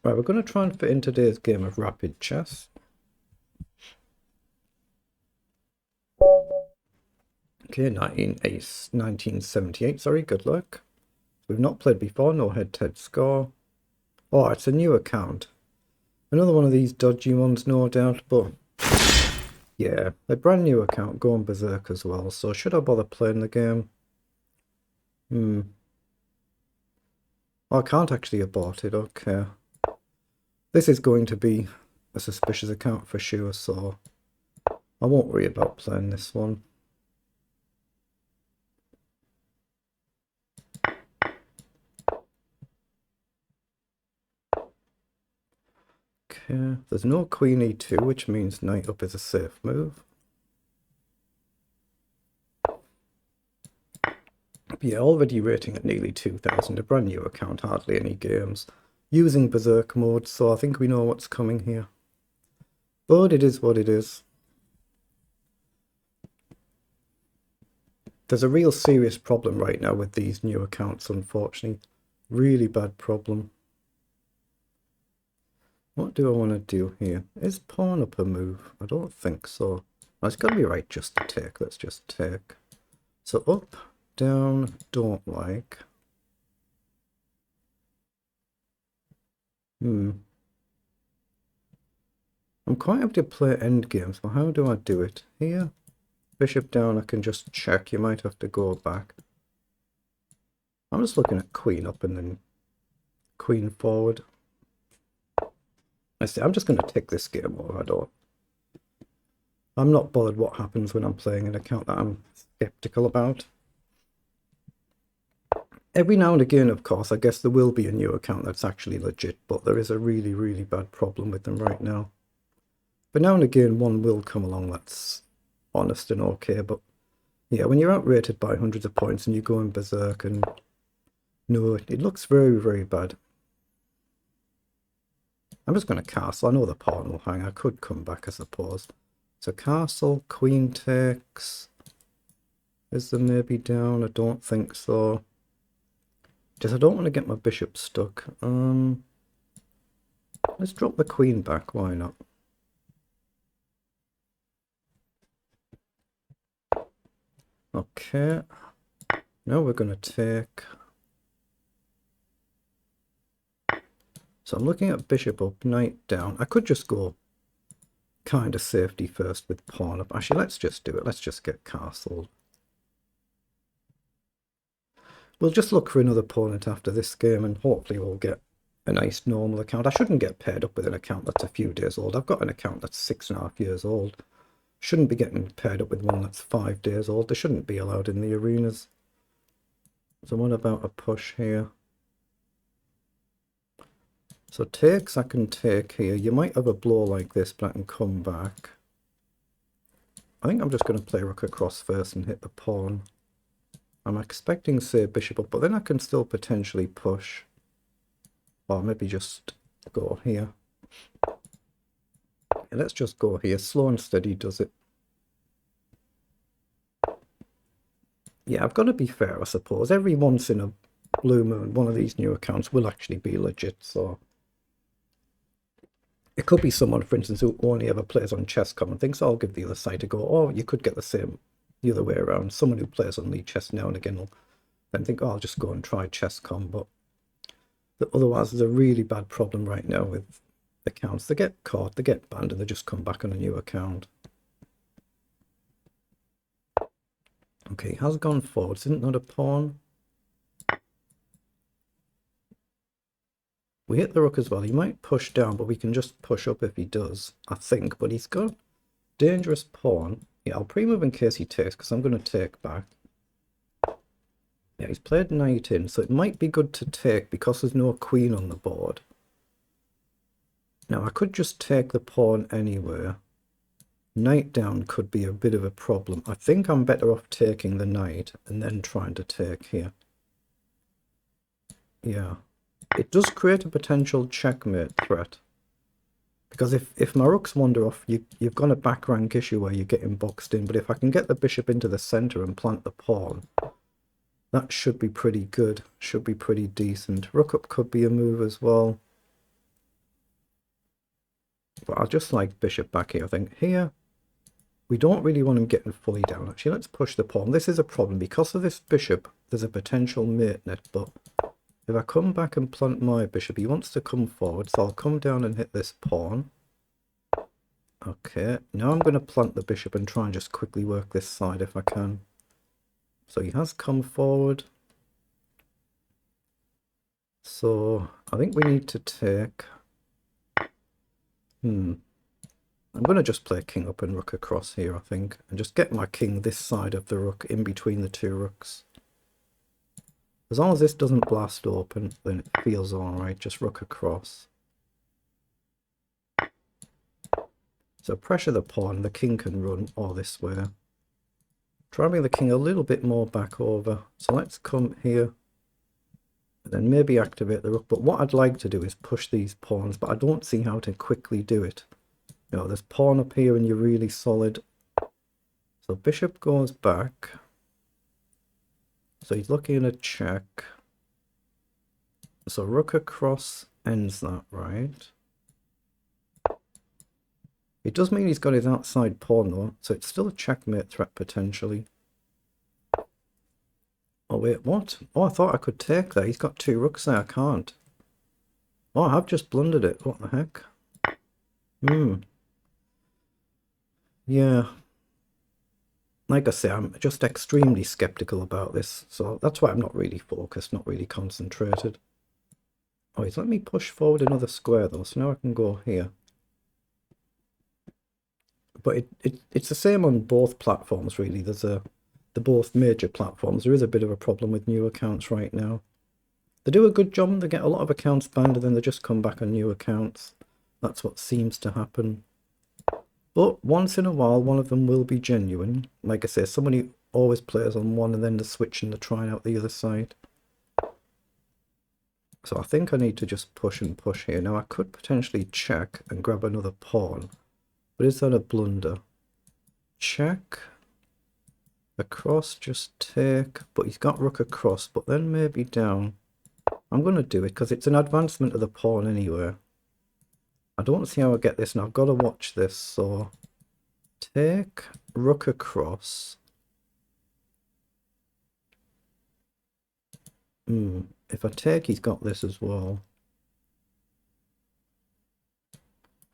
Right, we're going to try and fit in today's game of rapid chess. Okay, 1978, sorry, good luck. We've not played before, no head-to-head score. Oh, it's a new account. Another one of these dodgy ones, no doubt, but yeah, a brand new account, going berserk as well, so should I bother playing the game? Oh, I can't actually abort it, okay. This is going to be a suspicious account for sure, so I won't worry about playing this one. Okay, there's no queen e2, which means knight up is a safe move. Yeah, already rating at nearly 2,000, a brand new account, hardly any games. Using berserk mode, so I think we know what's coming here. But it is what it is. There's a real serious problem right now with these new accounts, unfortunately. Really bad problem. What do I want to do here? Is pawn up a move? I don't think so. Oh, it's got to be right just to take. Let's just take. So up, down, don't like. I'm quite happy to play endgames, but how do I do it? Here, bishop down, I can just check. You might have to go back. I'm just looking at queen up and then queen forward. I see, I'm just going to take this game over. I'm not bothered what happens when I'm playing an account that I'm skeptical about. Every now and again, of course, I guess there will be a new account that's actually legit, but there is a really, really bad problem with them right now. But now and again, one will come along that's honest and okay, but yeah, when you're outrated by hundreds of points and you go in berserk and no, it looks very, very bad. I'm just going to castle. I know the pawn will hang. I could come back, I suppose. So castle, queen takes. Is there maybe down? I don't think so. Just I don't want to get my bishop stuck. Let's drop the queen back. Why not? Okay. Now we're going to take. So I'm looking at bishop up, knight down. I could just go kind of safety first with pawn up. Actually, let's just do it. Let's just get castled. We'll just look for another opponent after this game and hopefully we'll get a nice normal account. I shouldn't get paired up with an account that's a few days old. I've got an account that's 6.5 years old. Shouldn't be getting paired up with one that's 5 days old. They shouldn't be allowed in the arenas. So what about a push here? So takes I can take here. You might have a blow like this, but I can come back. I think I'm just going to play rook across first and hit the pawn. I'm expecting, say, bishop up, but then I can still potentially push. Or maybe just go here. Yeah, let's just go here. Slow and steady does it. Yeah, I've got to be fair, I suppose. Every once in a blue moon, one of these new accounts will actually be legit, so... It could be someone, for instance, who only ever plays on Chess.com and thinks, oh, I'll give the other side a go. Or you could get the same the other way around. Someone who plays on lichess now and again will then think, oh, I'll just go and try Chess.com. But otherwise, there's a really bad problem right now with accounts. They get caught, they get banned, and they just come back on a new account. Okay, has gone forward. Isn't that a pawn? We hit the rook as well. He might push down, but we can just push up if he does, I think. But he's got dangerous pawn. Yeah, I'll pre-move in case he takes, because I'm going to take back. Yeah, he's played knight in, so it might be good to take because there's no queen on the board. Now, I could just take the pawn anywhere. Knight down could be a bit of a problem. I think I'm better off taking the knight and then trying to take here. Yeah. It does create a potential checkmate threat. Because if my rooks wander off, you've got a back rank issue where you're getting boxed in. But if I can get the bishop into the centre and plant the pawn, that should be pretty good. Should be pretty decent. Rook up could be a move as well. But I'll just like bishop back here. I think here we don't really want him getting fully down. Actually, let's push the pawn. This is a problem. Because of this bishop, there's a potential mate in it. But if I come back and plant my bishop, he wants to come forward. So I'll come down and hit this pawn. Okay, now I'm going to plant the bishop and try and just quickly work this side if I can. So he has come forward. So I think we need to take... I'm going to just play king up and rook across here, I think. And just get my king this side of the rook in between the two rooks. As long as this doesn't blast open, then it feels alright. Just rook across. So pressure the pawn, the king can run all this way. Try and bring the king a little bit more back over. So let's come here. And then maybe activate the rook. But what I'd like to do is push these pawns, but I don't see how to quickly do it. You know, there's pawn up here and you're really solid. So bishop goes back. So he's looking at a check. So rook across ends that, right? It does mean he's got his outside pawn though, so it's still a checkmate threat potentially. Oh wait, what? Oh, I thought I could take that. He's got two rooks there, I can't. Oh, I have just blundered it. What the heck? Yeah. Like I say, I'm just extremely skeptical about this, so that's why I'm not really focused, not really concentrated. Oh, he's let me push forward another square though, so now I can go here. But it's the same on both platforms really. There's the both major platforms. There is a bit of a problem with new accounts right now. They do a good job, they get a lot of accounts banned and then they just come back on new accounts. That's what seems to happen. But once in a while, one of them will be genuine. Like I say, somebody always plays on one and then they're switching, they're trying out the other side. So I think I need to just push and push here. Now I could potentially check and grab another pawn. But is that a blunder? Check. Across, just take. But he's got rook across, but then maybe down. I'm going to do it because it's an advancement of the pawn anyway. I don't see how I get this, and I've got to watch this. So take, rook across. If I take, he's got this as well.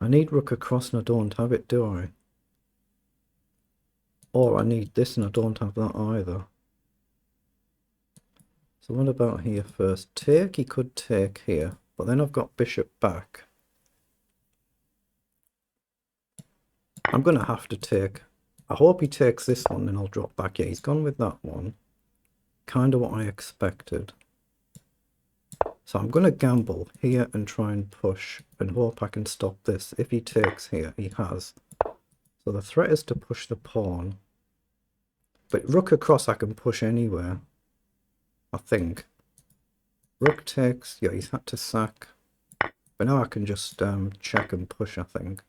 I need rook across and I don't have it, do I? Or I need this and I don't have that either. So what about here first? Take, he could take here, but then I've got bishop back. I'm going to have to take. I hope he takes this one, then I'll drop back. Yeah, he's gone with that one. Kind of what I expected. So I'm going to gamble here and try and push and hope I can stop this. If he takes here, he has. So the threat is to push the pawn. But rook across I can push anywhere, I think. Rook takes, yeah, he's had to sack. But now I can just check and push, I think.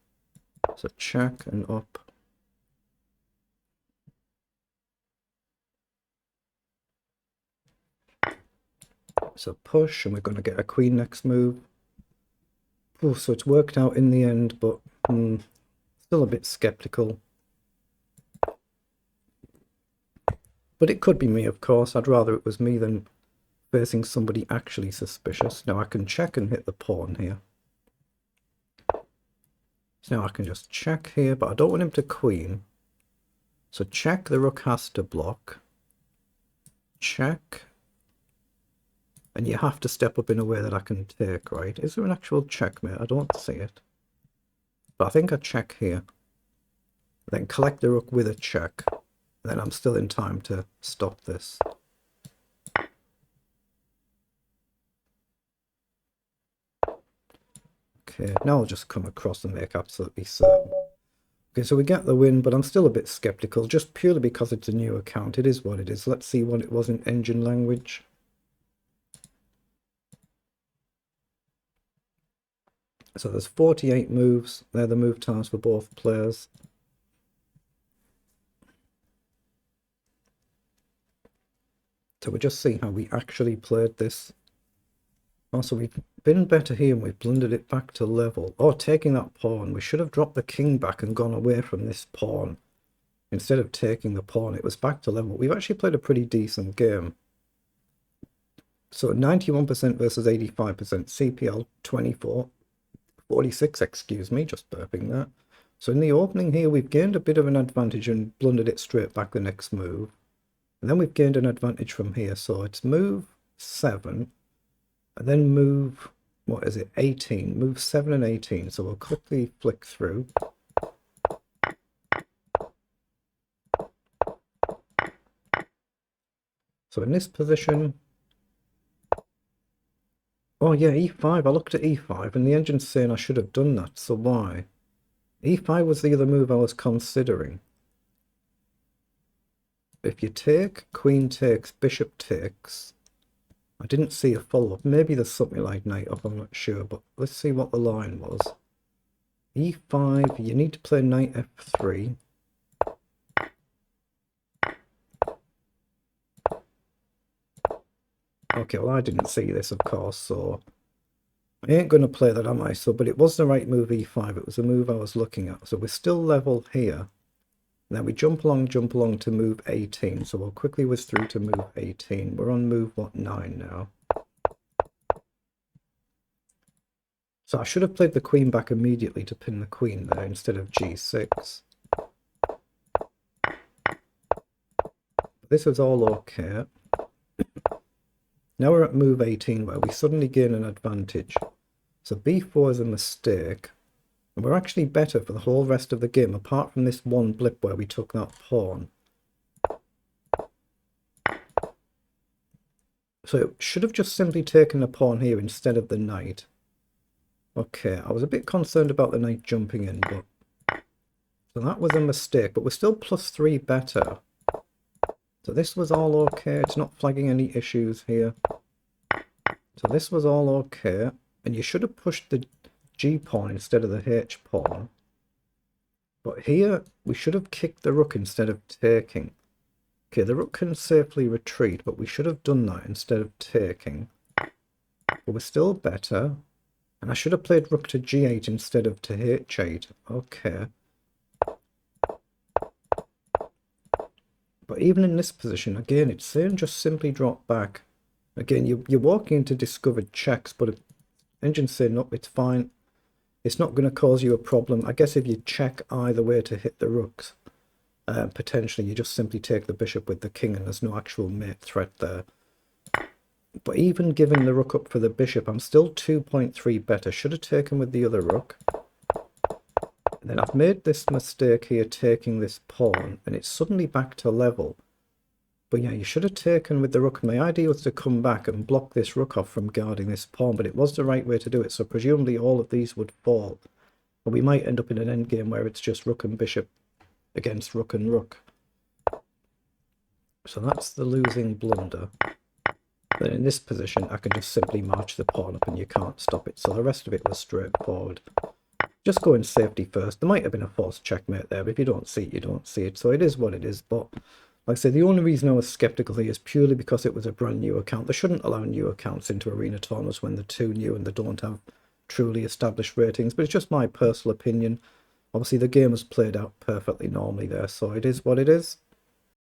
So check and up. So push, and we're going to get a queen next move. Oh, so it's worked out in the end, but still a bit skeptical. But it could be me, of course. I'd rather it was me than facing somebody actually suspicious. Now I can check and hit the pawn here. So now I can just check here, but I don't want him to queen. So check, the rook has to block. Check. And you have to step up in a way that I can take, right? Is there an actual checkmate? I don't see it. But I think I check here. Then collect the rook with a check. And then I'm still in time to stop this. Okay, now I'll just come across and make absolutely certain. Okay, so we get the win, but I'm still a bit skeptical, just purely because it's a new account. It is what it is. Let's see what it was in engine language. So there's 48 moves. They're the move times for both players. So we'll just see how we actually played this. Also, we've been better here and we've blundered it back to level. Oh, taking that pawn. We should have dropped the king back and gone away from this pawn. Instead of taking the pawn, it was back to level. We've actually played a pretty decent game. So 91% versus 85%. CPL 46, excuse me, just burping that. So in the opening here, we've gained a bit of an advantage and blundered it straight back the next move. And then we've gained an advantage from here. So it's move 7, and then move, what is it, 18. Move 7 and 18. So we'll quickly flick through. So in this position, oh yeah, e5. I looked at e5 and the engine's saying I should have done that. So why? e5 was the other move I was considering. If you take, queen takes, bishop takes. I didn't see a follow-up. Maybe there's something like knight up, I'm not sure. But let's see what the line was. e5, you need to play knight f3. Okay, well I didn't see this, of course, so I ain't going to play that, am I? So, but it was the right move, e5. It was the move I was looking at. So we're still level here. Then we jump along to move 18. So we'll quickly whiz through to move 18. We're on move, what, 9 now. So I should have played the queen back immediately to pin the queen there instead of g6. This is all okay. Now we're at move 18 where we suddenly gain an advantage. So b4 is a mistake. And we're actually better for the whole rest of the game, apart from this one blip where we took that pawn. So it should have just simply taken the pawn here instead of the knight. Okay, I was a bit concerned about the knight jumping in, but... So that was a mistake, but we're still +3 better. So this was all okay. It's not flagging any issues here. So this was all okay. And you should have pushed the G pawn instead of the H pawn. But here, we should have kicked the rook instead of taking. Okay, the rook can safely retreat, but we should have done that instead of taking. But we're still better. And I should have played rook to G8 instead of to H8. Okay. But even in this position, again, it's saying just simply drop back. Again, you're walking into discovered checks, but engine's saying, no, it's fine. It's not going to cause you a problem. I guess if you check either way to hit the rooks, potentially you just simply take the bishop with the king and there's no actual mate threat there. But even giving the rook up for the bishop, I'm still 2.3 better. Should have taken with the other rook. And then I've made this mistake here taking this pawn, and it's suddenly back to level. But yeah, you should have taken with the rook. My idea was to come back and block this rook off from guarding this pawn, but it was the right way to do it. So presumably all of these would fall. But we might end up in an endgame where it's just rook and bishop against rook and rook. So that's the losing blunder. Then in this position, I can just simply march the pawn up and you can't stop it. So the rest of it was straightforward. Just go in safety first. There might have been a forced checkmate there, but if you don't see it, you don't see it. So it is what it is. But like I say, the only reason I was skeptical here is purely because it was a brand new account. They shouldn't allow new accounts into arena tournaments when they're too new and they don't have truly established ratings. But it's just my personal opinion. Obviously, the game was played out perfectly normally there, so it is what it is.